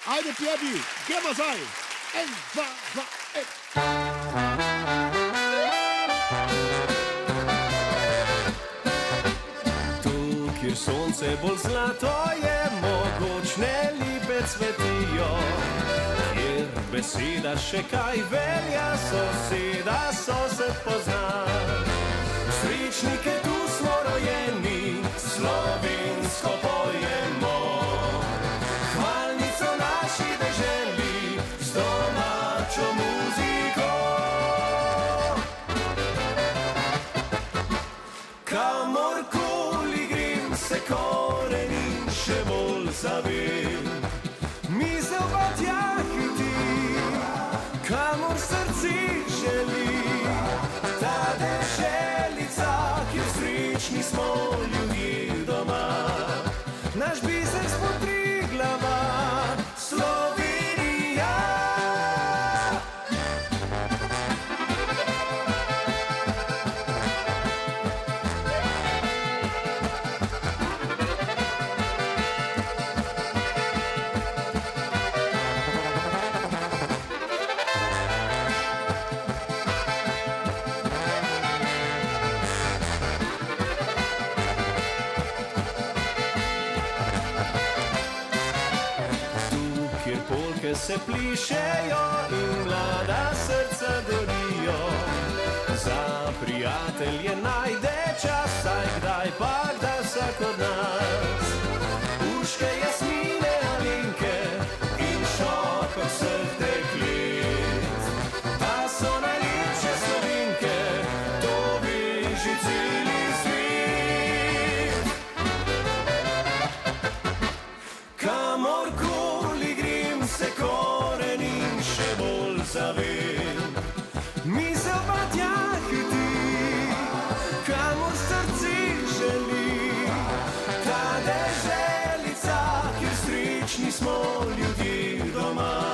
Ajde, pjevi, gremo zdaj. En, dva, en. Tu, kjer sonce bolj zlato je, mogočne lipe cvetijo, kjer beseda še kaj velja, soseda sosed pozna. Srečnike tu smo rojeni, slovensko pojemo, hvalnico naši deželi, z domačo muziko. Kamorkoli grem, se korenin še bolj zavem. Misel pa tja hiti, kamor srce želi. Ta deželica, kjer srečni smo ljudje doma. Naš biser spod Triglava, Slovenija. Kjer polke se plišejo in mlada srca gorijo. Za prijatelje najde čas, saj kdaj pa da vsak od nas. Urške, Jasmine, Alenke in Šopek vseh deklet. Pa so najlepše Slovenke, to ve že celi svet. Kamorkoli grem, se korenin še bolj zavem. Misel pa tja hiti, kamor srce želi. Ta deželica, kjer srečni smo ljudje doma.